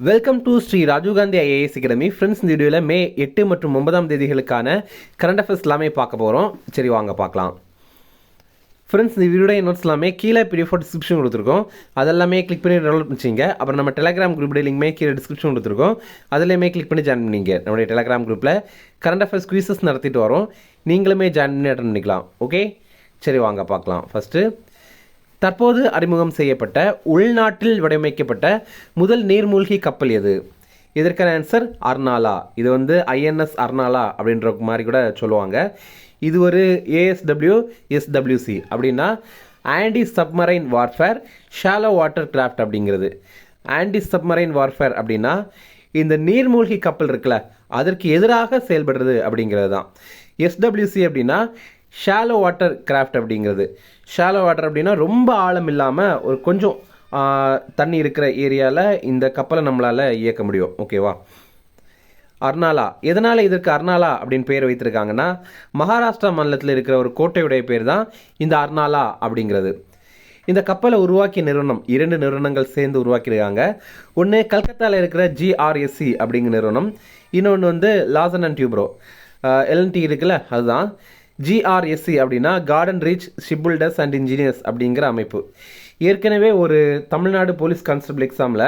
Welcome to Sri Rajiv Gandhi IAS academy. Friends, இந்த வீடியோவில் மே 8 மற்றும் 9 தேதிகளுக்கான கரண்ட் அஃபேர்ஸ் எல்லாமே பார்க்க போகிறோம். சரி, வாங்க பார்க்கலாம். ஃப்ரெண்ட்ஸ், இந்த வீடியோடைய நோட்ஸ் எல்லாமே கீழே பிடிஎஃப் டிஸ்கிரிப்ஷன் கொடுத்துருக்கோம். அதெல்லாமே கிளிக் பண்ணி டவுன்லோட் பண்ணிச்சிங்க. அப்புறம் நம்ம டெலிகிராம் குரூப் லிங்க்மே கீழே டிஸ்கிரிப்ஷன் கொடுத்துருக்கோம். அதிலேயுமே கிளிக் பண்ணி ஜாயின் பண்ணிங்க. நம்மளுடைய டெலிகிராம் குரூப்பில் கரண்ட் அஃபேர்ஸ் குவிசஸ் நடத்திட்டு வரோம். நீங்களுமே ஜாயின் பண்ணி அட்டன் பண்ணிக்கலாம். ஓகே, சரி வாங்க பார்க்கலாம். ஃபஸ்ட்டு, தற்போது அறிமுகம் செய்யப்பட்ட உள்நாட்டில் வடிவமைக்கப்பட்ட முதல் நீர்மூழ்கி கப்பல் எது? இதற்கான ஆன்சர் அர்னாலா. இது வந்து ஐஎன்எஸ் அர்னாலா அப்படின்ற மாதிரி கூட சொல்லுவாங்க. இது ஒரு ASWSWC அப்படின்னா anti submarine warfare shallow water craft அப்படிங்கிறது. ஆன்டி சப்மரைன் வார்ஃபேர் அப்படின்னா இந்த நீர்மூழ்கி கப்பல் இருக்குல்ல, அதற்கு எதிராக செயல்படுறது அப்படிங்கிறது தான். SWC அப்படின்னா ஷாலோ வாட்டர் கிராஃப்ட் அப்படிங்கிறது. ஷாலோ வாட்டர் அப்படின்னா ரொம்ப ஆழம் இல்லாமல் ஒரு கொஞ்சம் தண்ணி இருக்கிற ஏரியாவில் இந்த கப்பலை நம்மளால் இயக்க முடியும். ஓகேவா? அர்னாலா, எதனால் இதற்கு அர்னாலா அப்படின்னு பேர் வைத்திருக்காங்கன்னா, மகாராஷ்டிரா மாநிலத்தில் இருக்கிற ஒரு கோட்டையுடைய பேர் தான் இந்த அர்னாலா அப்படிங்கிறது. இந்த கப்பலை உருவாக்கிய நிறுவனம், 2 நிறுவனங்கள் சேர்ந்து உருவாக்கியிருக்காங்க. ஒன்று கல்கத்தாவில் இருக்கிற GRSC அப்படிங்கிற நிறுவனம், இன்னொன்று வந்து லாசன் அண்ட் டியூப்ரோ LNT இருக்குல்ல, அதுதான். GRSC அப்படின்னா garden reach shipbuilders and engineers அப்படிங்கிற அமைப்பு. ஏற்கனவே ஒரு தமிழ்நாடு போலீஸ் கான்ஸ்டபிள் எக்ஸாமில்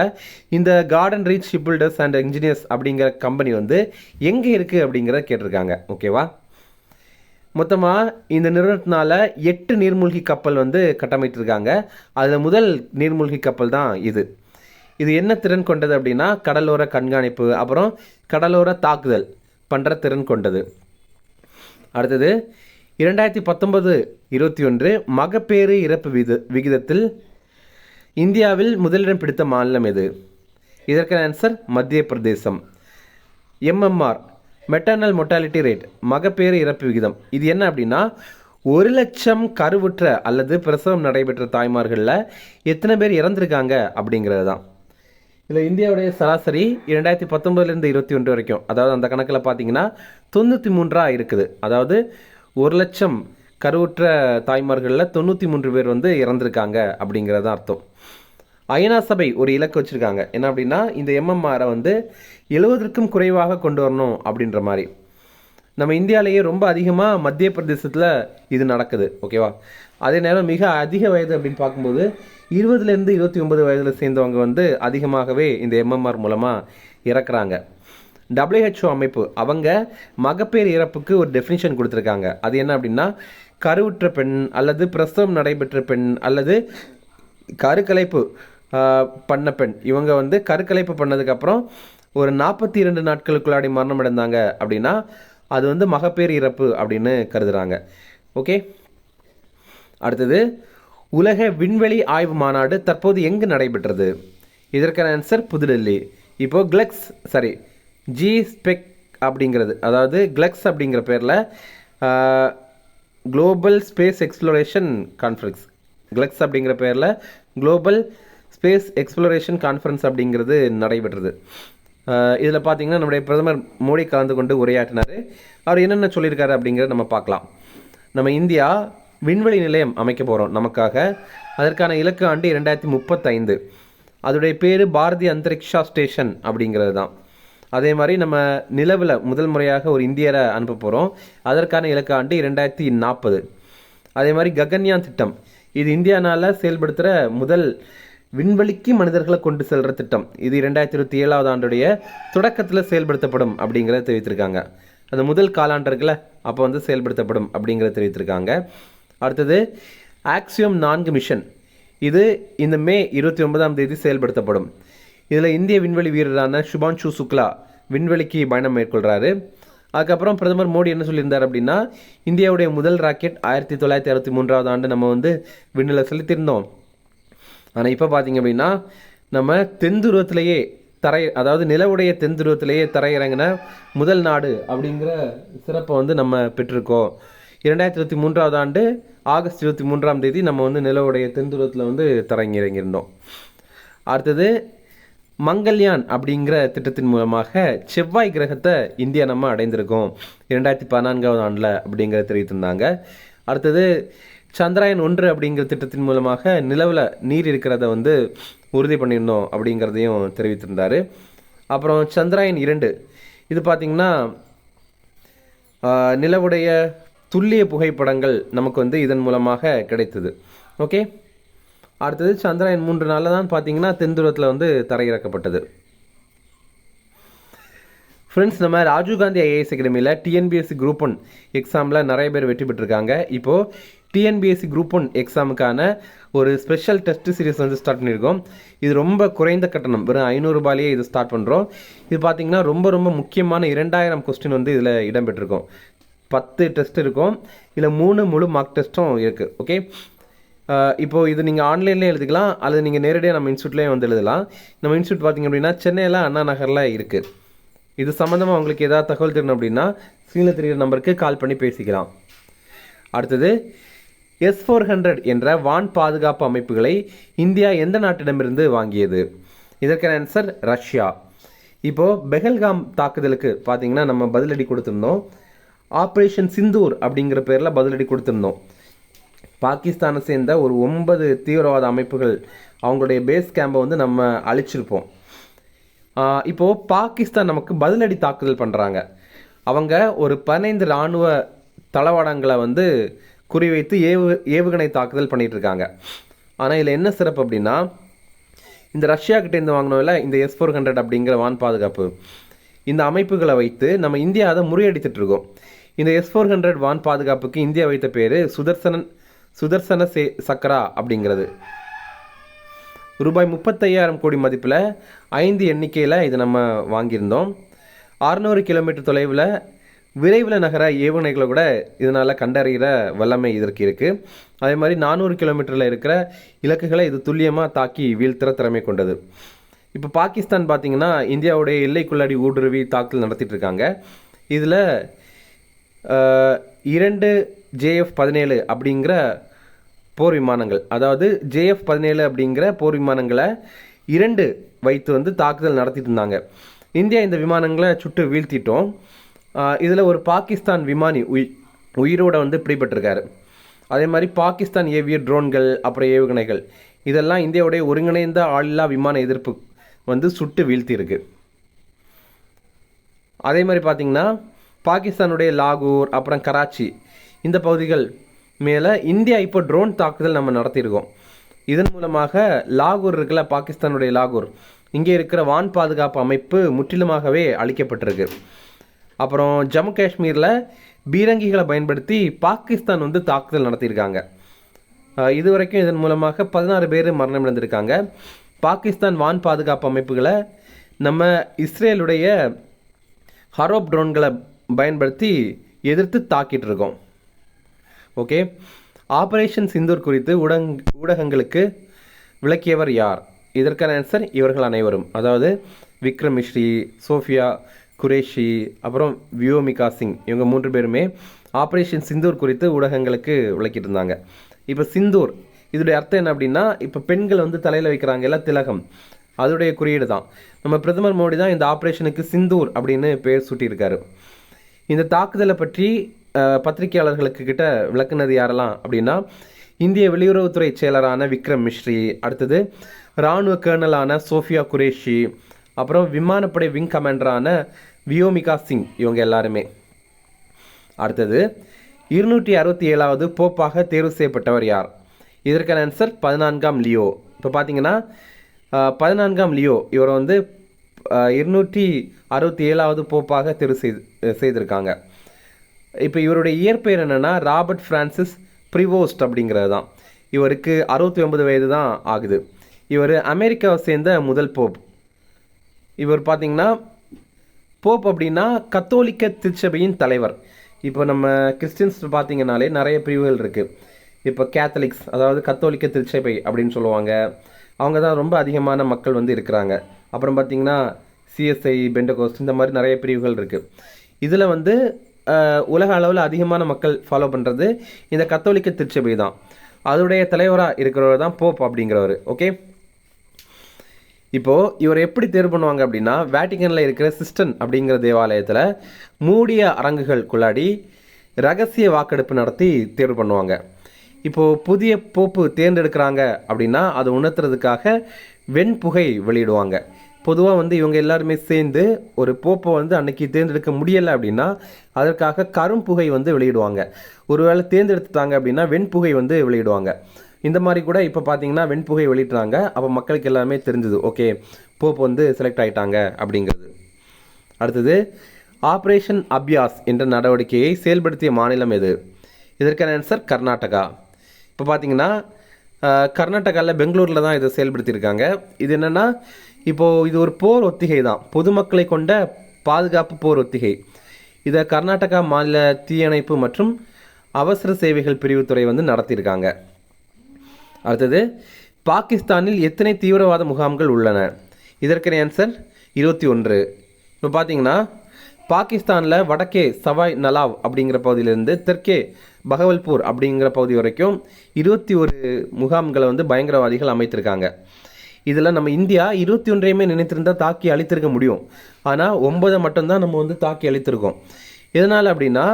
இந்த garden reach shipbuilders and engineers அப்படிங்கிற கம்பெனி வந்து எங்கே இருக்குது அப்படிங்கிறத கேட்டிருக்காங்க. ஓகேவா? மொத்தமாக இந்த நிறுவனத்தினால 8 நீர்மூழ்கி கப்பல் வந்து கட்டமைத்திருக்காங்க. அதில் முதல் நீர்மூழ்கி கப்பல் தான் இது. இது என்ன திறன் கொண்டது அப்படின்னா, கடலோர கண்காணிப்பு அப்புறம் கடலோர தாக்குதல் பண்ணுற திறன் கொண்டது. அடுத்தது, 2019-21 மகப்பேறு இறப்பு விகிதத்தில் இந்தியாவில் முதலிடம் பிடித்த மாநிலம் எது? இதற்கான ஆன்சர் மத்திய பிரதேசம். MMR மெட்டர்னல் மொர்டாலிட்டி ரேட், மகப்பேறு இறப்பு விகிதம். இது என்ன அப்படின்னா, 1,00,000 கருவுற்ற அல்லது பிரசவம் நடைபெற்ற தாய்மார்களில் எத்தனை பேர் இறந்துருக்காங்க அப்படிங்கிறது தான். இதில் இந்தியாவுடைய சராசரி 2019-21 வரைக்கும், அதாவது அந்த கணக்கில் பார்த்தீங்கன்னா 93 இருக்குது. அதாவது 1,00,000 கருவுற்ற தாய்மார்களில் 93 பேர் வந்து இறந்துருக்காங்க அப்படிங்கிறது அர்த்தம். ஐநா சபை ஒரு இலக்கு வச்சுருக்காங்க. என்ன அப்படின்னா, இந்த MMR வந்து 70க்கும் குறைவாக கொண்டு வரணும் அப்படின்ற மாதிரி. நம்ம இந்தியாவிலேயே ரொம்ப அதிகமாக மத்திய பிரதேசத்தில் இது நடக்குது. ஓகேவா? அதே நேரம் மிக அதிக வயது அப்படின்னு பார்க்கும்போது 20லேருந்து 29 வயதில் சேர்ந்தவங்க வந்து அதிகமாகவே இந்த MMR மூலமாக இறக்குறாங்க. WHO அமைப்பு அவங்க மகப்பேறு இறப்புக்கு ஒரு டெஃபினிஷன் கொடுத்துருக்காங்க. அது என்ன அப்படின்னா, கருவுற்ற பெண் அல்லது பிரசவம் நடைபெற்ற பெண் அல்லது கருக்கலைப்பு பண்ண பெண், இவங்க வந்து கருக்கலைப்பு பண்ணதுக்கப்புறம் ஒரு 42 நாட்களுக்குள்ளாடி மரணம் அடைந்தாங்க அப்படின்னா அது வந்து மகப்பேறு இறப்பு அப்படின்னு கருதுகிறாங்க. ஓகே, அடுத்தது, உலக விண்வெளி ஆய்வு மாநாடு தற்போது எங்கு நடைபெற்றது? இதற்கான ஆன்சர் புதுடெல்லி. இப்போது GSPEC அப்படிங்கிறது, அதாவது GLEX அப்படிங்கிற பேரில் global space exploration conference, GLEX அப்படிங்கிற பேரில் குளோபல் ஸ்பேஸ் எக்ஸ்ப்ளோரேஷன் கான்ஃபரன்ஸ் அப்படிங்கிறது நடைபெற்றது. இதில் பார்த்தீங்கன்னா நம்முடைய பிரதமர் மோடி கலந்து கொண்டு உரையாற்றினார். அவர் என்னென்ன சொல்லியிருக்காரு அப்படிங்கிறத நம்ம பார்க்கலாம். நம்ம இந்தியா விண்வெளி நிலையம் அமைக்க போகிறோம் நமக்காக. அதற்கான இலக்கு ஆண்டு 2035. அதோடைய பேர் பாரதிய அந்தரிக்ஷா ஸ்டேஷன் அப்படிங்கிறது தான். அதே மாதிரி நம்ம நிலவில் முதல் முறையாக ஒரு இந்தியரை அனுப்ப போகிறோம். அதற்கான இலக்கு ஆண்டு 2040. அதே மாதிரி ககன்யான் திட்டம், இது இந்தியானால் செயல்படுத்துகிற முதல் விண்வெளிக்கு மனிதர்களை கொண்டு செல்கிற திட்டம். இது 2027 ஆண்டுடைய தொடக்கத்தில் செயல்படுத்தப்படும் அப்படிங்கிறத தெரிவித்திருக்காங்க. அந்த முதல் காலாண்டு இருக்குல்ல, அப்போ வந்து செயல்படுத்தப்படும் அப்படிங்கிறத தெரிவித்திருக்காங்க. அடுத்தது, ஆக்சியம் 4 மிஷன், இது இந்த மே 29 செயல்படுத்தப்படும். இதில் இந்திய விண்வெளி வீரரான சுபான்ஷு சுக்லா விண்வெளிக்கு பயணம் மேற்கொள்கிறாரு. அதுக்கப்புறம் பிரதமர் மோடி என்ன சொல்லியிருந்தார் அப்படின்னா, இந்தியாவுடைய முதல் ராக்கெட் 1963 ஆண்டு நம்ம வந்து விண்ணில் செலுத்தியிருந்தோம். ஆனால் இப்போ பார்த்தீங்க அப்படின்னா நம்ம தென்துருவத்திலேயே அதாவது நிலவுடைய தென்துருவத்திலேயே தரையிறங்கின முதல் நாடு அப்படிங்கிற சிறப்பை வந்து நம்ம பெற்றிருக்கோம். 2023 ஆண்டு ஆகஸ்ட் 23 நம்ம வந்து நிலவுடைய தென்துருவத்தில் வந்து தரையிறங்கியிருந்தோம். அடுத்தது, மங்கள்யான் அப்படிங்கிற திட்டத்தின் மூலமாக செவ்வாய் கிரகத்தை இந்தியா நம்ம அடைந்திருக்கோம் 2014 ஆண்டில் அப்படிங்கிற தெரிவித்திருந்தாங்க. அடுத்தது, சந்திராயன் 1 அப்படிங்கிற திட்டத்தின் மூலமாக நிலவில் நீர் இருக்கிறத வந்து உறுதி பண்ணியிருந்தோம் அப்படிங்கிறதையும் தெரிவித்திருந்தார். அப்புறம் சந்திராயன் 2 இது பார்த்திங்கன்னா நிலவுடைய துல்லிய புகைப்படங்கள் நமக்கு வந்து இதன் மூலமாக கிடைத்தது. ஓகே, அடுத்தது சந்திராயன் 3 நாளில் தான் பார்த்திங்கன்னா தென்துருவத்தில் வந்து தரையிறக்கப்பட்டது. ஃப்ரெண்ட்ஸ், நம்ம ராஜீவ்காந்தி ஐஏஎஸ் அகாடமியில் டிஎன்பிஎஸ்சி குரூப் 1 எக்ஸாமில் நிறைய பேர் வெற்றி பெற்றிருக்காங்க. இப்போது டிஎன்பிஎஸ்சி குரூப் 1 எக்ஸாமுக்கான ஒரு ஸ்பெஷல் டெஸ்ட் சீரிஸ் வந்து ஸ்டார்ட் பண்ணியிருக்கோம். இது ரொம்ப குறைந்த கட்டணம், வெறும் 500 ரூபாயிலேயே இது ஸ்டார்ட் பண்ணுறோம். இது பார்த்திங்கன்னா ரொம்ப ரொம்ப முக்கியமான 2000 கொஸ்டின் வந்து இதில் இடம்பெற்றிருக்கும். 10 டெஸ்ட் இருக்கும், இதில் 3 முழு மார்க் டெஸ்ட்டும் இருக்குது. ஓகே, இப்போது இது நீங்கள் ஆன்லைன்லேயே எழுதிக்கலாம், அல்லது நீங்கள் நேரடியாக நம்ம இன்ஸ்டியூட்லேயே வந்து எழுதலாம். நம்ம இன்ஸ்டியூட் பார்த்திங்க அப்படின்னா சென்னையில் அண்ணா நகரில் இருக்குது. இது சம்மந்தமாக உங்களுக்கு ஏதாவது தகவல் தெரியணும் அப்படின்னா ஸ்க்ரீனில் தெரிகிற நம்பருக்கு கால் பண்ணி பேசிக்கலாம். அடுத்தது S-400 என்ற வான் பாதுகாப்பு அமைப்புகளை இந்தியா எந்த நாட்டிடமிருந்து வாங்கியது? இதற்கான ஆன்சர் ரஷ்யா. இப்போது பெஹல்காம் தாக்குதலுக்கு பார்த்திங்கன்னா நம்ம பதிலடி கொடுத்துருந்தோம். ஆப்ரேஷன் சிந்தூர் அப்படிங்கிற பேரில் பதிலடி கொடுத்துருந்தோம். பாகிஸ்தானை சேர்ந்த ஒரு 9 தீவிரவாத அமைப்புகள் அவங்களுடைய பேஸ் கேம்பை வந்து நம்ம அழிச்சிருப்போம். இப்போது பாகிஸ்தான் நமக்கு பதிலடி தாக்குதல் பண்ணுறாங்க. அவங்க ஒரு 15 இராணுவ தளவாடங்களை வந்து குறிவைத்து ஏவுகணை தாக்குதல் பண்ணிகிட்ருக்காங்க. ஆனால் இதில் என்ன சிறப்பு அப்படின்னா, இந்த ரஷ்யாக்கிட்டேருந்து வாங்கினோம்ல இந்த S-400 அப்படிங்கிற வான் பாதுகாப்பு, இந்த அமைப்புகளை வைத்து நம்ம இந்தியா அதை முறியடித்துட்ருக்கோம். இந்த S-400 வான் பாதுகாப்புக்கு இந்தியா வைத்த பேர் சுதர்சன சக்ரா அப்படிங்கிறது. ரூபாய் 35,000 கோடி மதிப்பில் 5 எண்ணிக்கையில் இது நம்ம வாங்கியிருந்தோம். 600 கிலோமீட்டர் தொலைவில் விரைவில் நகர ஏவுகணைகளை கூட இதனால் கண்டறிகிற வல்லமை இதற்கு இருக்குது. அதே மாதிரி 400 கிலோமீட்டரில் இருக்கிற இலக்குகளை இது துல்லியமாக தாக்கி வீழ்த்துற திறமை கொண்டது. இப்போ பாகிஸ்தான் பார்த்திங்கன்னா இந்தியாவுடைய எல்லைக்குள்ளாடி ஊடுருவி தாக்குதல் நடத்திட்டு இருக்காங்க. இதில் 2 JF-17 அப்படிங்கிற போர் விமானங்கள், அதாவது JF-17 அப்படிங்கிற போர் விமானங்களை 2 வைத்து வந்து தாக்குதல் நடத்திட்டு இருந்தாங்க. இந்தியா இந்த விமானங்களை சுட்டு வீழ்த்திட்டோம். இதில் ஒரு பாகிஸ்தான் விமானி உயிரோடு வந்து பிடிபட்டிருக்காரு. அதே மாதிரி பாகிஸ்தான் ஏவிய ட்ரோன்கள், அப்புறம் ஏவுகணைகள், இதெல்லாம் இந்தியாவுடைய ஒருங்கிணைந்த ஆளில்லா விமான எதிர்ப்பு வந்து சுட்டு வீழ்த்தியிருக்கு. அதே மாதிரி பார்த்திங்கன்னா பாகிஸ்தானுடைய லாகூர், அப்புறம் கராச்சி, இந்த பகுதிகள் மேலே இந்தியா இப்போ ட்ரோன் தாக்குதல் நம்ம நடத்தியிருக்கோம். இதன் மூலமாக லாகூர் இருக்குல்ல, பாகிஸ்தானுடைய லாகூர், இங்கே இருக்கிற வான் பாதுகாப்பு அமைப்பு முற்றிலுமாகவே அழிக்கப்பட்டிருக்கு. அப்புறம் ஜம்மு காஷ்மீரில் பீரங்கிகளை பயன்படுத்தி பாகிஸ்தான் வந்து தாக்குதல் நடத்தியிருக்காங்க. இதுவரைக்கும் இதன் மூலமாக 16 பேர் மரணம் அடைந்திருக்காங்க. பாகிஸ்தான் வான் பாதுகாப்பு அமைப்புகளை நம்ம இஸ்ரேலுடைய ஹரோப் ட்ரோன்களை பயன்படுத்தி எதிர்த்து தாக்கிட்டு இருக்கோம். ஓகே, ஆப்ரேஷன் சிந்தூர் குறித்து ஊடகங்களுக்கு விளக்கியவர் யார்? இதற்கான ஆன்சர் இவர்கள் அனைவரும், அதாவது விக்ரம் மிஸ்ரி, சோஃபியா குரேஷி, அப்புறம் வியோமிகா சிங், இவங்க 3 பேருமே ஆப்ரேஷன் சிந்தூர் குறித்து ஊடகங்களுக்கு விளக்கிட்டு இருந்தாங்க. இப்போ சிந்தூர் இதோடைய அர்த்தம் என்ன அப்படின்னா, இப்போ பெண்கள் வந்து தலையில் வைக்கிறாங்க எல்லாம் திலகம், அதோடைய குறியீடு தான். நம்ம பிரதமர் மோடி தான் இந்த ஆப்ரேஷனுக்கு சிந்தூர் அப்படின்னு பேர் சூட்டியிருக்காரு. இந்த தாக்குதலை பற்றி பத்திரிகையாளர்களுக்கு கிட்ட விளக்குனது யாரெல்லாம் அப்படின்னா, இந்திய வெளியுறவுத்துறை செயலரான விக்ரம் மிஸ்ரி, அடுத்தது இராணுவ கேர்னலான சோஃபியா குரேஷி, அப்புறம் விமானப்படை விங் கமாண்டரான வியோமிகா சிங், இவங்க எல்லாருமே. அடுத்தது 267வது போப்பாக தேர்வு செய்யப்பட்டவர் யார்? இதற்கான ஆன்சர் 14ஆம் லியோ. இப்போ பார்த்தீங்கன்னா 14ஆம் லியோ இவரை வந்து 267வது போப்பாக தேர்வு செய்திருக்காங்க. இப்போ இவருடைய இயற்பெயர் என்னென்னா ராபர்ட் ஃப்ரான்சிஸ் ப்ரிவோஸ்ட் அப்படிங்கிறது தான். இவருக்கு 69 வயது தான் ஆகுது. இவர் அமெரிக்காவை சேர்ந்த முதல் போப். இவர் பார்த்திங்கன்னா போப் அப்படின்னா கத்தோலிக்க திருச்சபையின் தலைவர். இப்போ நம்ம கிறிஸ்டின்ஸ் பார்த்திங்கனாலே நிறைய பிரிவுகள் இருக்குது. இப்போ கேத்தலிக்ஸ், அதாவது கத்தோலிக்க திருச்சபை அப்படின்னு சொல்லுவாங்க, அவங்க தான் ரொம்ப அதிகமான மக்கள் வந்து இருக்கிறாங்க. அப்புறம் பார்த்திங்கன்னா CSI, பெண்டகோஸ்ட், இந்த மாதிரி நிறைய பிரிவுகள் இருக்குது. இதில் வந்து உலக அளவில் அதிகமான மக்கள் ஃபாலோ பண்ணுறது இந்த கத்தோலிக்க திருச்சபை தான். அதோடைய தலைவராக இருக்கிறவர் தான் போப் அப்படிங்கிறவர். ஓகே, இப்போது இவர் எப்படி தேர்வு பண்ணுவாங்க அப்படின்னா, வேட்டிகனில் இருக்கிற சிஸ்டன் அப்படிங்கிற தேவாலயத்தில் மூடிய அரங்குகளுக்குள்ளாடி ரகசிய வாக்கெடுப்பு நடத்தி தேர்வு பண்ணுவாங்க. இப்போது புதிய போப்பு தேர்ந்தெடுக்கிறாங்க அப்படின்னா அதை உணர்த்துறதுக்காக வெண்புகை வெளியிடுவாங்க. பொதுவாக வந்து இவங்க எல்லாருமே சேர்ந்து ஒரு போப்பை வந்து அன்னைக்கு தேர்ந்தெடுக்க முடியலை அப்படின்னா அதற்காக கரும்புகை வந்து வெளியிடுவாங்க. ஒருவேளை தேர்ந்தெடுத்துட்டாங்க அப்படின்னா வெண்புகை வந்து வெளியிடுவாங்க. இந்த மாதிரி கூட இப்போ பார்த்தீங்கன்னா வெண்புகை வெளியிட்றாங்க. அப்போ மக்களுக்கு எல்லாமே தெரிஞ்சுது, ஓகே போப் வந்து செலக்ட் ஆகிட்டாங்க அப்படிங்கிறது. அடுத்தது, ஆப்ரேஷன் அபியாஸ் என்ற நடவடிக்கையை செயல்படுத்திய மாநிலம் எது? இதற்கான ஆன்சர் கர்நாடகா. இப்போ பார்த்தீங்கன்னா கர்நாடகாவில் பெங்களூரில் தான் இதை செயல்படுத்தியிருக்காங்க. இது என்னென்னா, இப்போது இது ஒரு போர் ஒத்திகை தான், பொதுமக்களை கொண்ட பாதுகாப்பு போர் ஒத்திகை. இதை கர்நாடகா மாநில தீயணைப்பு மற்றும் அவசர சேவைகள் பிரிவுத்துறை வந்து நடத்தியிருக்காங்க. அடுத்தது, பாகிஸ்தானில் எத்தனை தீவிரவாத முகாம்கள் உள்ளன? இதற்கான ஆன்சர் 21. இப்போ பார்த்தீங்கன்னா பாகிஸ்தானில் வடக்கே சவாய் நலாவ் அப்படிங்கிற பகுதியிலிருந்து தெற்கே பகவல்பூர் அப்படிங்கிற பகுதி வரைக்கும் 21 முகாம்களை வந்து பயங்கரவாதிகள் அமைத்திருக்காங்க. இதில் நம்ம இந்தியா 21ஐயுமே நினைத்திருந்தால் தாக்கி அழித்திருக்க முடியும். ஆனால் 9 மட்டும்தான் நம்ம வந்து தாக்கி அழித்திருக்கோம். எதனால் அப்படின்னா,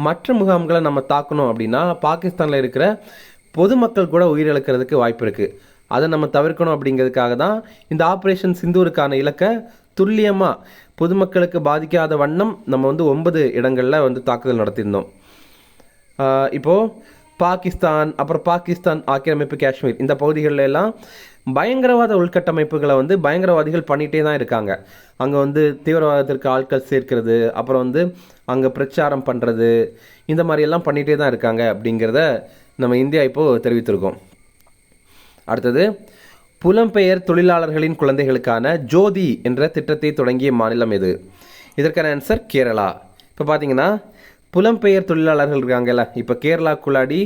மற்ற முகாம்களை நம்ம தாக்கணும் அப்படின்னா பாகிஸ்தானில் இருக்கிற பொதுமக்கள் கூட உயிரிழக்கிறதுக்கு வாய்ப்பு இருக்குது. அதை நம்ம தவிர்க்கணும் அப்படிங்கிறதுக்காக தான் இந்த ஆப்ரேஷன் சிந்தூருக்கான இலக்கை துல்லியமாக பொதுமக்களுக்கு பாதிக்காத வண்ணம் நம்ம வந்து 9 இடங்களில் வந்து தாக்குதல் நடத்தியிருந்தோம். இப்போது பாகிஸ்தான், அப்புறம் பாகிஸ்தான் ஆக்கிரமிப்பு காஷ்மீர், இந்த பகுதிகளில் எல்லாம் பயங்கரவாத உள்கட்டமைப்புகளை வந்து பயங்கரவாதிகள் பண்ணிகிட்டே தான் இருக்காங்க. அங்கே வந்து தீவிரவாதத்திற்கு ஆட்கள் சேர்க்கிறது, அப்புறம் வந்து அங்கே பிரச்சாரம் பண்ணுறது, இந்த மாதிரியெல்லாம் பண்ணிகிட்டே தான் இருக்காங்க அப்படிங்கிறத நம்ம இந்தியா இப்போது தெரிவித்திருக்கோம். அடுத்தது, புலம்பெயர் தொழிலாளர்களின் குழந்தைகளுக்கான ஜோதி என்ற திட்டத்தை தொடங்கிய மாநிலம் எது? இதற்கான ஆன்சர் கேரளா. இப்போ பார்த்தீங்கன்னா புலம்பெயர் தொழிலாளர்கள் இருக்காங்கல்ல, இப்போ கேரளாக்குள்ளாடி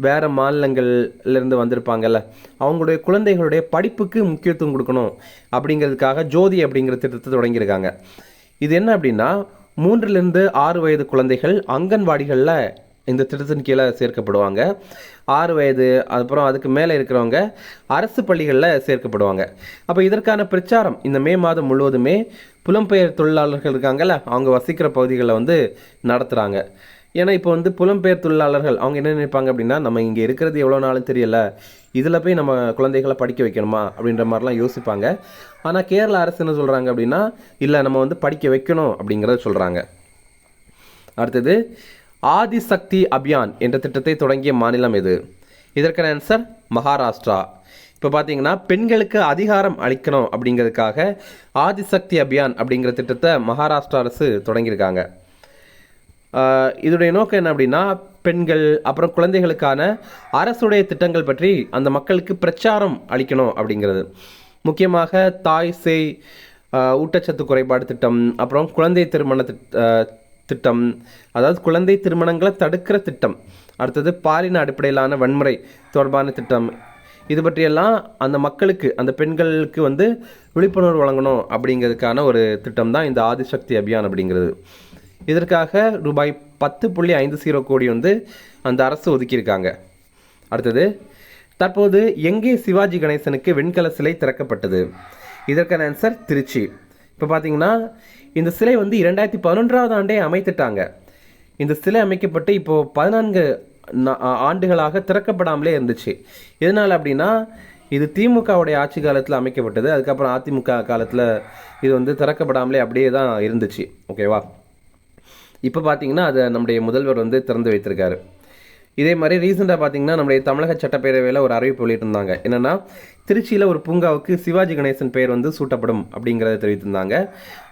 வேறு மாநிலங்கள்லேருந்து வந்திருப்பாங்கல்ல, அவங்களுடைய குழந்தைகளுடைய படிப்புக்கு முக்கியத்துவம் கொடுக்கணும் அப்படிங்கிறதுக்காக ஜோதி அப்படிங்கிற திட்டத்தை தொடங்கியிருக்காங்க. இது என்ன அப்படின்னா, 3லிருந்து 6 வயது குழந்தைகள் அங்கன்வாடிகளில் இந்த திட்டத்தின் கீழே சேர்க்கப்படுவாங்க. 6 வயது அப்புறம் அதுக்கு மேலே இருக்கிறவங்க அரசு பள்ளிகளில் சேர்க்கப்படுவாங்க. அப்போ இதற்கான பிரச்சாரம் இந்த மே மாதம் முழுவதுமே புலம்பெயர் தொழிலாளர்கள் இருக்காங்கல்ல, அவங்க வசிக்கிற பகுதிகளில் வந்து நடத்துகிறாங்க. ஏன்னா இப்போ வந்து புலம்பெயர் தொழிலாளர்கள் அவங்க என்ன நினைப்பாங்க அப்படின்னா, நம்ம இங்கே இருக்கிறது எவ்வளோ நாளும் தெரியல, இதில் போய் நம்ம குழந்தைகளை படிக்க வைக்கணுமா அப்படின்ற மாதிரிலாம் யோசிப்பாங்க. ஆனால் கேரள அரசு என்ன சொல்கிறாங்க அப்படின்னா, இல்லை நம்ம வந்து படிக்க வைக்கணும் அப்படிங்கிறத சொல்கிறாங்க. அடுத்தது, ஆதிசக்தி அபியான் என்ற திட்டத்தை தொடங்கிய மாநிலம் எது? இதற்கான ஆன்சர் மகாராஷ்டிரா. இப்போ பார்த்தீங்கன்னா பெண்களுக்கு அதிகாரம் அளிக்கணும் அப்படிங்கிறதுக்காக ஆதிசக்தி அபியான் அப்படிங்கிற திட்டத்தை மகாராஷ்டிரா அரசு தொடங்கியிருக்காங்க. இதோடைய நோக்கம் என்ன அப்படின்னா, பெண்கள் அப்புறம் குழந்தைகளுக்கான அரசுடைய திட்டங்கள் பற்றி அந்த மக்களுக்கு பிரச்சாரம் அளிக்கணும் அப்படிங்கிறது. முக்கியமாக தாய் சேய் ஊட்டச்சத்து குறைபாடு திட்டம், அப்புறம் குழந்தை திருமண திட்டம், அதாவது குழந்தை திருமணங்களை தடுக்கிற திட்டம், அடுத்தது பாலின அடிப்படையிலான வன்முறை தொடர்பான திட்டம், இது பற்றியெல்லாம் அந்த மக்களுக்கு, அந்த பெண்களுக்கு வந்து விழிப்புணர்வு வழங்கணும் அப்படிங்கிறதுக்கான ஒரு திட்டம் தான் இந்த ஆதிசக்தி அபியான் அப்படிங்கிறது. இதற்காக ரூபாய் 10.50 கோடி வந்து அந்த அரசு ஒதுக்கியிருக்காங்க. அடுத்தது, தற்போது எங்கே சிவாஜி கணேசனுக்கு வெண்கல சிலை திறக்கப்பட்டது? இதற்கான ஆன்சர் திருச்சி. இப்போ பார்த்தீங்கன்னா இந்த சிலை வந்து 2011ஆம் ஆண்டே அமைத்துட்டாங்க. இந்த சிலை அமைக்கப்பட்டு இப்போது 14 ஆண்டுகளாக திறக்கப்படாமலே இருந்துச்சு. எதனால் அப்படின்னா, இது திமுகவுடைய ஆட்சி காலத்தில் அமைக்கப்பட்டது. அதுக்கப்புறம் அதிமுக காலத்தில் இது வந்து திறக்கப்படாமலே அப்படியே தான் இருந்துச்சு. ஓகேவா? இப்போ பார்த்தீங்கன்னா அதை நம்முடைய முதல்வர் வந்து திறந்து வைத்திருக்காரு. இதே மாதிரி ரீசெண்டாக பார்த்தீங்கன்னா நம்முடைய தமிழக சட்டப்பேரவையில் ஒரு அறிவிப்பு வெளியிட்டிருந்தாங்க. என்னென்னா, திருச்சியில் ஒரு பூங்காவுக்கு சிவாஜி கணேசன் பெயர் வந்து சூட்டப்படும் அப்படிங்கிறத தெரிவித்திருந்தாங்க.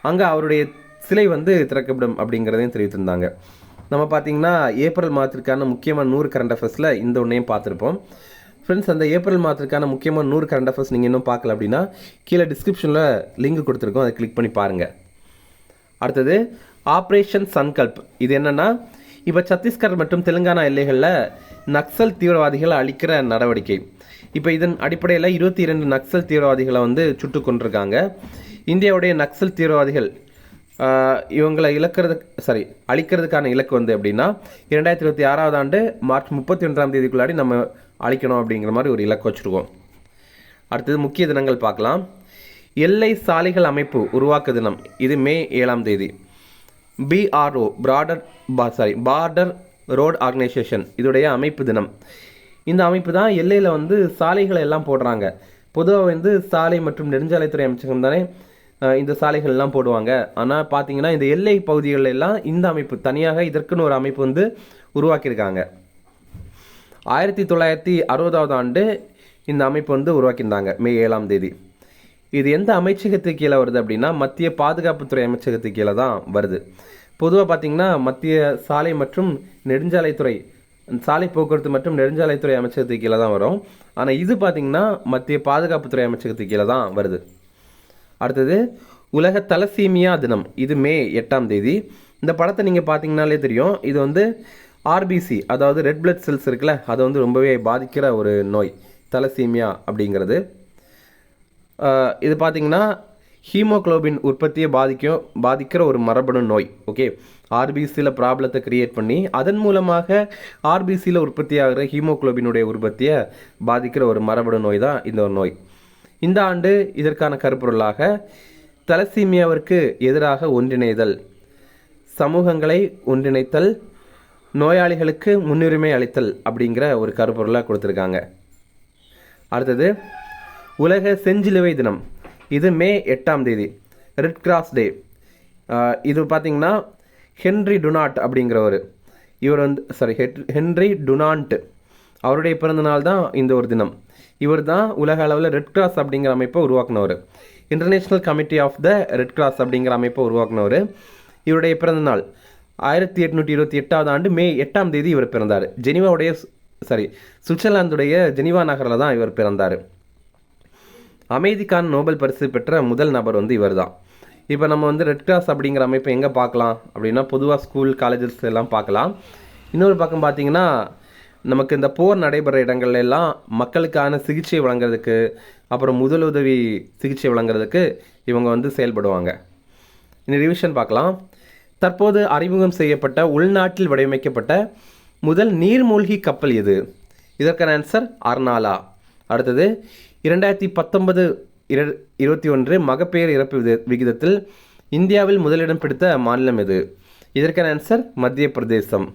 அங்கே அவருடைய சிலை வந்து திறக்கப்படும் அப்படிங்கிறதையும் தெரிவித்திருந்தாங்க. நம்ம பார்த்தீங்கன்னா ஏப்ரல் மாதத்திற்கான முக்கியமான 100 கரண்ட் அஃபேர்ஸில் இந்த ஒன்றையும் பார்த்துருப்போம். ஃப்ரெண்ட்ஸ், அந்த ஏப்ரல் மாதத்திற்கான முக்கியமான 100 கரண்ட் அஃபேர்ஸ் நீங்கள் இன்னும் பார்க்கல அப்படின்னா கீழே டிஸ்கிரிப்ஷனில் லிங்க் கொடுத்துருக்கோம், அதை கிளிக் பண்ணி பாருங்கள். அடுத்தது, ஆப்ரேஷன் சன்கல்ப். இது என்னென்னா, இப்போ சத்தீஸ்கர் மற்றும் தெலுங்கானா எல்லைகளில் நக்சல் தீவிரவாதிகளை அழிக்கிற நடவடிக்கை. இப்போ இதன் அடிப்படையில் 22 நக்சல் தீவிரவாதிகளை வந்து சுட்டு கொண்டிருக்காங்க. இந்தியாவுடைய நக்சல் தீவிரவாதிகள் இவங்களை அழிக்கிறதுக்கான இலக்கு வந்து எப்படின்னா, 2026ஆம் ஆண்டு மார்ச் 31ஆம் தேதிக்குள்ளாடி நம்ம அழிக்கணும் அப்படிங்கிற மாதிரி ஒரு இலக்கு வச்சுருக்கோம். அடுத்தது, முக்கிய தினங்கள் பார்க்கலாம். எல்லை சாலைகள் அமைப்பு உருவாக்க தினம், இது மே 7ஆம் தேதி. BRO பார்டர் ரோட் ஆர்கனைசேஷன், இதோடைய அமைப்பு தினம். இந்த அமைப்பு தான் எல்லையில் வந்து சாலைகளை எல்லாம் போடுறாங்க. பொதுவாக வந்து சாலை மற்றும் நெடுஞ்சாலைத்துறை அமைச்சகம் தானே இந்த சாலைகள்லாம் போடுவாங்க. ஆனால் பார்த்தீங்கன்னா இந்த எல்லை பகுதிகளில் எல்லாம் இந்த அமைப்பு தனியாக இதற்குன்னு ஒரு அமைப்பு வந்து உருவாக்கியிருக்காங்க. 1960ஆவது ஆண்டு இந்த அமைப்பு வந்து உருவாக்கியிருந்தாங்க, மே 7ஆம் தேதி. இது எந்த அமைச்சகத்துக்கு கீழே வருது அப்படின்னா மத்திய பாதுகாப்புத்துறை அமைச்சகத்துக்கு கீழே தான் வருது. பொதுவாக பார்த்தீங்கன்னா மத்திய சாலை மற்றும் நெடுஞ்சாலைத்துறை சாலை போக்குவரத்து மற்றும் நெடுஞ்சாலைத்துறை அமைச்சகத்துக்கு கீழே தான் வரும். ஆனால் இது பார்த்தீங்கன்னா மத்திய பாதுகாப்புத்துறை அமைச்சகத்துக்கு கீழே தான் வருது. அடுத்தது உலக தலசீமியா தினம், இது மே 8ஆம் தேதி. இந்த படத்தை நீங்கள் பார்த்தீங்கன்னாலே தெரியும், இது வந்து ஆர்பிசி அதாவது ரெட் பிளட் செல்ஸ் இருக்குல்ல, அதை வந்து ரொம்பவே பாதிக்கிற ஒரு நோய் தலசீமியா அப்படிங்கிறது. இது பார்த்தீங்கன்னா ஹீமோக்ளோபின் உற்பத்தியை பாதிக்கிற ஒரு மரபணு நோய். ஓகே, ஆர்பிசியில் ப்ராப்ளத்தை கிரியேட் பண்ணி அதன் மூலமாக ஆர்பிசியில் உற்பத்தி ஆகிற ஹீமோக்ளோபினுடைய உற்பத்தியை பாதிக்கிற ஒரு மரபணு நோய் தான் இந்த ஒரு நோய். இந்த ஆண்டு இதற்கான கருப்பொருளாக தலசீமியாவிற்கு எதிராக ஒன்றிணைதல், சமூகங்களை ஒன்றிணைத்தல், நோயாளிகளுக்கு முன்னுரிமை அளித்தல் அப்படிங்கிற ஒரு கருப்பொருளாக கொடுத்துருக்காங்க. அடுத்தது உலக செஞ்சிலுவை தினம், இது மே 8ஆம் தேதி, ரெட் கிராஸ் டே. இது பார்த்திங்கன்னா ஹென்றி டுனாட் அப்படிங்கிறவர், இவர் வந்து ஹென்றி டுனாண்ட் அவருடைய பிறந்த நாள் தான் இந்த ஒரு தினம். இவர் தான் உலக அளவில் ரெட் கிராஸ் அப்படிங்கிற அமைப்பை உருவாக்குனவர். International committee of the red cross அப்படிங்கிற அமைப்பை உருவாக்குனவர். இவருடைய பிறந்த நாள் 1828ஆவது ஆண்டு மே 8ஆம் தேதி இவர் பிறந்தார். சுவிட்சர்லாந்துடைய ஜெனிவா நகரில் தான் இவர் பிறந்தார். அமைதிக்கான நோபல் பரிசு பெற்ற முதல் நபர் வந்து இவர் தான். இப்போ நம்ம வந்து ரெட் கிராஸ் அப்படிங்கிற அமைப்பை எங்கே பார்க்கலாம் அப்படின்னா பொதுவாக ஸ்கூல் காலேஜஸ் எல்லாம் பார்க்கலாம். இன்னொரு பக்கம் பார்த்தீங்கன்னா நமக்கு இந்த போர் நடைபெற இடங்கள்ல எல்லாம் மக்களுக்கான சிகிச்சை வழங்குறதுக்கு, அப்புறம் முதலுதவி சிகிச்சை வழங்குறதுக்கு இவங்க வந்து செயல்படுவாங்க. இந்த ரிவிஷன் பார்க்கலாம். தற்போது அறிமுகம் செய்யப்பட்ட உள்நாட்டில் வடிவமைக்கப்பட்ட முதல் நீர்மூழ்கி கப்பல் எது? இதற்கான ஆன்சர் அர்னாலா. அடுத்தது 2019-21 மகப்பேறு இறப்பு விகிதத்தில் இந்தியாவில் முதலிடம் பிடித்த மாநிலம் எது? இதற்கான ஆன்சர் மத்திய பிரதேசம்.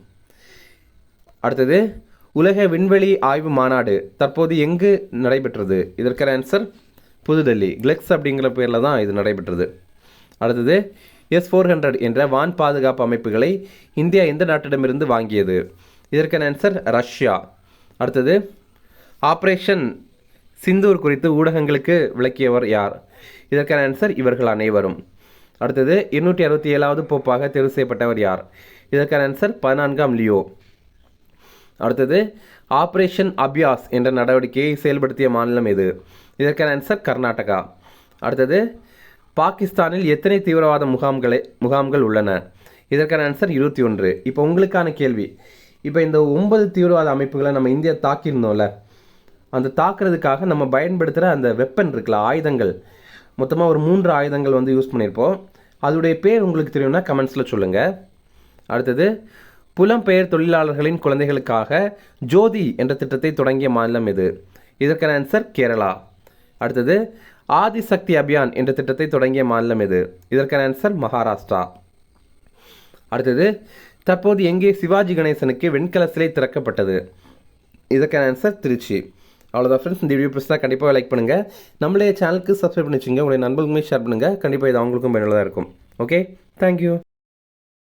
அடுத்தது உலக விண்வெளி ஆய்வு மாநாடு தற்போது எங்கு நடைபெற்றது? இதற்கான ஆன்சர் புதுடெல்லி, கிளெக்ஸ் அப்படிங்கிற பேரில் தான் இது நடைபெற்றது. அடுத்தது S-400 என்ற வான் பாதுகாப்பு அமைப்புகளை இந்தியா எந்த நாட்டிடமிருந்து வாங்கியது? இதற்கான ஆன்சர் ரஷ்யா. அடுத்தது ஆப்ரேஷன் சிந்தூர் குறித்து ஊடகங்களுக்கு விளக்கியவர் யார்? இதற்கான ஆன்சர் இவர்கள் அனைவரும். அடுத்தது 267வது போப்பாக தேர்வு செய்யப்பட்டவர் யார்? இதற்கான ஆன்சர் 14ஆம் லியோ. அடுத்தது ஆப்ரேஷன் அபியாஸ் என்ற நடவடிக்கையை செயல்படுத்திய மாநிலம் எது? இதற்கான ஆன்சர் கர்நாடகா. அடுத்தது பாகிஸ்தானில் எத்தனை தீவிரவாத முகாம்கள் உள்ளன? இதற்கான ஆன்சர் 21. இப்போ உங்களுக்கான கேள்வி, இப்போ இந்த 9 தீவிரவாத அமைப்புகளை நம்ம இந்தியா தாக்கியிருந்தோம்ல, அந்த தாக்குறதுக்காக நம்ம பயன்படுத்துகிற அந்த வெப்பன் இருக்குல்ல, ஆயுதங்கள், மொத்தமாக ஒரு 3 ஆயுதங்கள் வந்து யூஸ் பண்ணியிருப்போம். அதோடைய பேர் உங்களுக்கு தெரியும்னா கமெண்ட்ஸில் சொல்லுங்கள். அடுத்தது புலம்பெயர் தொழிலாளர்களின் குழந்தைகளுக்காக ஜோதி என்ற திட்டத்தை தொடங்கிய மாநிலம் எது? இதற்கான ஆன்சர் கேரளா. அடுத்தது ஆதிசக்தி அபியான் என்ற திட்டத்தை தொடங்கிய மாநிலம் எது? இதற்கான ஆன்சர் மகாராஷ்டிரா. அடுத்தது தற்போது எங்கே சிவாஜி கணேசனுக்கு வெண்கல சிலை திறக்கப்பட்டது? இதற்கான ஆன்சர் திருச்சி. அவ்வளோதான் ஃப்ரெண்ட்ஸ், இந்த வீடியோ பிடிச்சா கண்டிப்பாக லைக் பண்ணுங்கள். நம்மளே சேனலுக்கு சப்ஸ்கிரைப் பண்ணி வச்சுங்க, உங்களுடைய நண்பர்களுமே ஷேர் பண்ணுங்கள். கண்டிப்பாக இது அவங்களுக்கும் பயனுள்ளதாக இருக்கும். Okay, thank you.